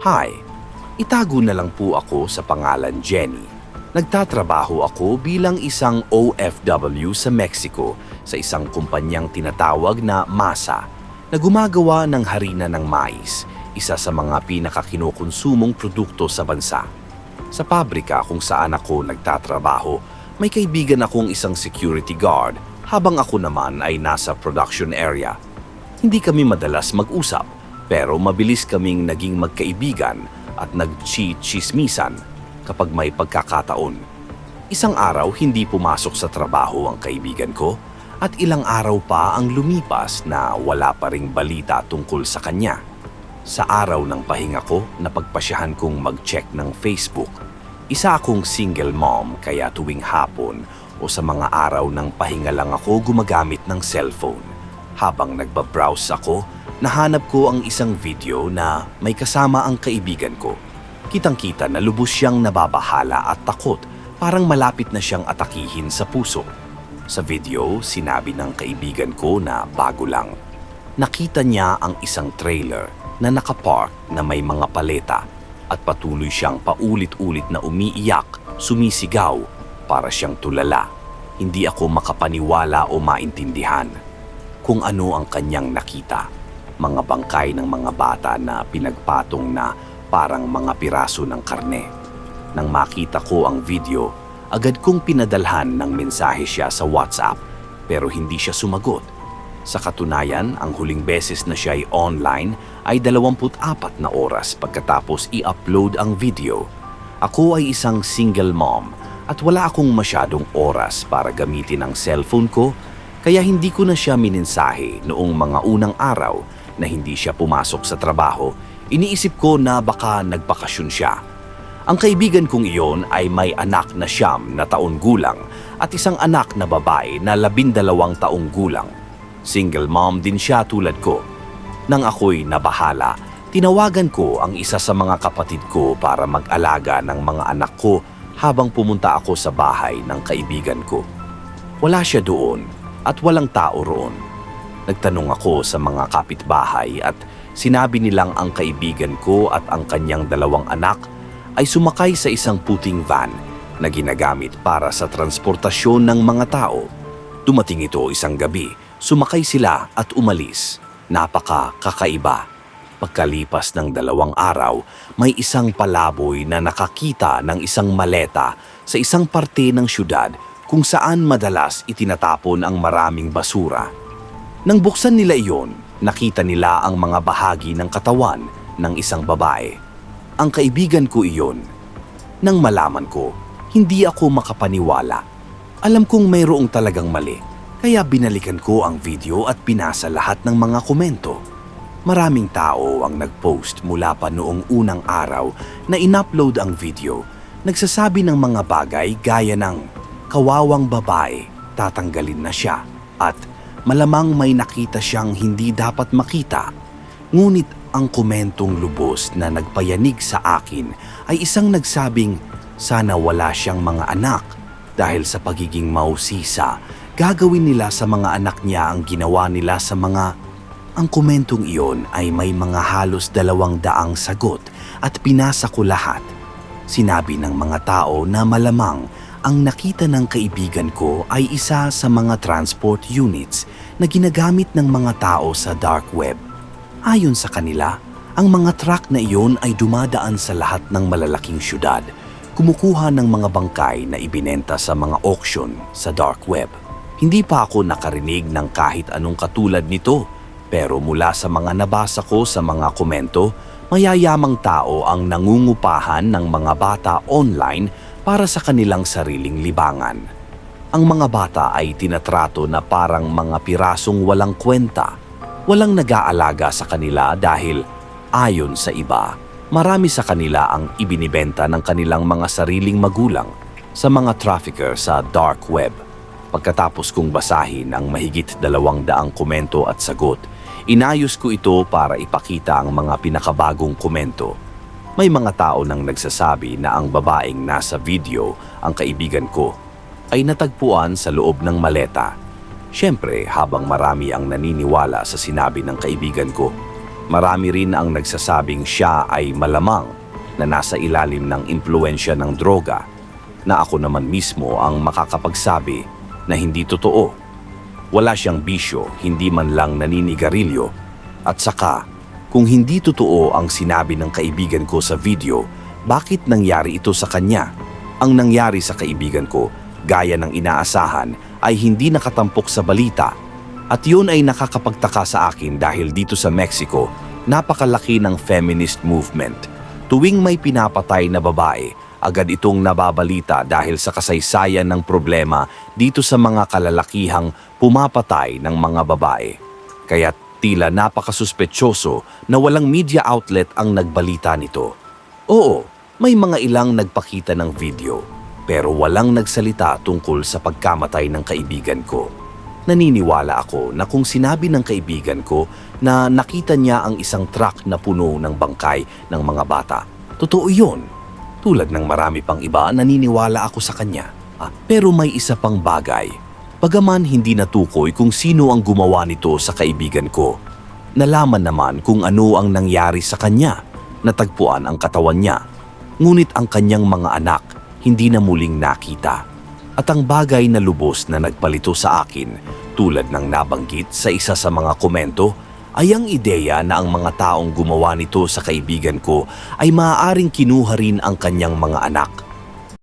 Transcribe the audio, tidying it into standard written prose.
Hi, itago na lang po ako sa pangalan Jenny. Nagtatrabaho ako bilang isang OFW sa Mexico sa isang kumpanyang tinatawag na Masa na gumagawa ng harina ng mais, isa sa mga pinakakinokonsumong produkto sa bansa. Sa pabrika kung saan ako nagtatrabaho, may kaibigan akong isang security guard habang ako naman ay nasa production area. Hindi kami madalas mag-usap pero mabilis kaming naging magkaibigan at nagchi-chismisan kapag may pagkakataon. Isang araw hindi pumasok sa trabaho ang kaibigan ko at ilang araw pa ang lumipas na wala pa ring balita tungkol sa kanya. Sa araw ng pahinga ko, napagpasyahan kong mag-check ng Facebook. Isa akong single mom kaya tuwing hapon o sa mga araw ng pahinga lang ako gumagamit ng cellphone. Habang nagbabrowse ako, nahanap ko ang isang video na may kasama ang kaibigan ko. Kitang-kita na lubos siyang nababahala at takot, parang malapit na siyang atakihin sa puso. Sa video, sinabi ng kaibigan ko na bago lang. Nakita niya ang isang trailer na nakapark na may mga paleta at patuloy siyang paulit-ulit na umiiyak, sumisigaw, para siyang tulala. Hindi ako makapaniwala o maintindihan kung ano ang kanyang nakita. Mga bangkay ng mga bata na pinagpatong na parang mga piraso ng karne. Nang makita ko ang video, agad kong pinadalhan ng mensahe siya sa WhatsApp pero hindi siya sumagot. Sa katunayan, ang huling beses na siya ay online ay 24 na oras pagkatapos i-upload ang video. Ako ay isang single mom at wala akong masyadong oras para gamitin ang cellphone ko kaya hindi ko na siya mininsahe noong mga unang araw na hindi siya pumasok sa trabaho. Iniisip ko na baka nagbakasyon siya. Ang kaibigan kong iyon ay may anak na 9 na taon gulang at isang anak na babae na 12 taong gulang. Single mom din siya tulad ko. Nang ako'y nabahala, tinawagan ko ang isa sa mga kapatid ko para mag-alaga ng mga anak ko habang pumunta ako sa bahay ng kaibigan ko. Wala siya doon at walang tao roon. Nagtanong ako sa mga kapitbahay at sinabi nilang ang kaibigan ko at ang kanyang 2 anak ay sumakay sa isang puting van na ginagamit para sa transportasyon ng mga tao. Dumating ito isang gabi, sumakay sila at umalis. Napaka-kakaiba. Pagkalipas ng 2 araw, may isang palaboy na nakakita ng isang maleta sa isang parte ng syudad kung saan madalas itinatapon ang maraming basura. Nang buksan nila iyon, nakita nila ang mga bahagi ng katawan ng isang babae. Ang kaibigan ko iyon. Nang malaman ko, hindi ako makapaniwala. Alam kong mayroong talagang mali, kaya binalikan ko ang video at pinasa lahat ng mga komento. Maraming tao ang nag-post mula pa noong unang araw na in-upload ang video. Nagsasabi ng mga bagay gaya ng kawawang babae, tatanggalin na siya, at malamang may nakita siyang hindi dapat makita. Ngunit ang komentong lubos na nagpayanig sa akin ay isang nagsabing sana wala siyang mga anak dahil sa pagiging mausisa, gagawin nila sa mga anak niya ang ginawa nila sa mga... Ang komentong iyon ay may mga halos 200 sagot at pinasa ko lahat. Sinabi ng mga tao na malamang ang nakita ng kaibigan ko ay isa sa mga transport units na ginagamit ng mga tao sa dark web. Ayon sa kanila, ang mga truck na iyon ay dumadaan sa lahat ng malalaking syudad, kumukuha ng mga bangkay na ibinenta sa mga auction sa dark web. Hindi pa ako nakarinig ng kahit anong katulad nito, pero mula sa mga nabasa ko sa mga komento, mayayamang tao ang nangungupahan ng mga bata online para sa kanilang sariling libangan. Ang mga bata ay tinatrato na parang mga pirasong walang kwenta. Walang nag-aalaga sa kanila dahil, ayon sa iba, marami sa kanila ang ibinibenta ng kanilang mga sariling magulang sa mga trafficker sa dark web. Pagkatapos kong basahin ang mahigit 200 komento at sagot, inayos ko ito para ipakita ang mga pinakabagong komento. May mga tao nang nagsasabi na ang babaeng nasa video, ang kaibigan ko, ay natagpuan sa loob ng maleta. Siyempre, habang marami ang naniniwala sa sinabi ng kaibigan ko, Marami rin ang nagsasabing siya ay malamang na nasa ilalim ng impluensya ng droga, na ako naman mismo ang makakapagsabi na hindi totoo. Wala siyang bisyo, hindi man lang naninigarilyo. At saka, kung hindi totoo ang sinabi ng kaibigan ko sa video, bakit nangyari ito sa kanya? Ang nangyari sa kaibigan ko, gaya ng inaasahan, ay hindi nakatampok sa balita. At yun ay nakakapagtaka sa akin dahil dito sa Mexico, napakalaki ng feminist movement. Tuwing may pinapatay na babae, agad itong nababalita dahil sa kasaysayan ng problema dito sa mga kalalakihang pumapatay ng mga babae. Kaya tila napakasuspetyoso na walang media outlet ang nagbalita nito. Oo, may mga ilang nagpakita ng video, pero walang nagsalita tungkol sa pagkamatay ng kaibigan ko. Naniniwala ako na kung sinabi ng kaibigan ko na nakita niya ang isang truck na puno ng bangkay ng mga bata, totoo yun. Tulad ng marami pang iba, naniniwala ako sa kanya. Pero may isa pang bagay. Bagaman hindi natukoy kung sino ang gumawa nito sa kaibigan ko, nalaman naman kung ano ang nangyari sa kanya. Natagpuan ang katawan niya. Ngunit ang kanyang mga anak hindi na muling nakita. At ang bagay na lubos na nagpalito sa akin, tulad ng nabanggit sa isa sa mga komento, ay ang ideya na ang mga taong gumawa nito sa kaibigan ko ay maaaring kinuha rin ang kanyang mga anak.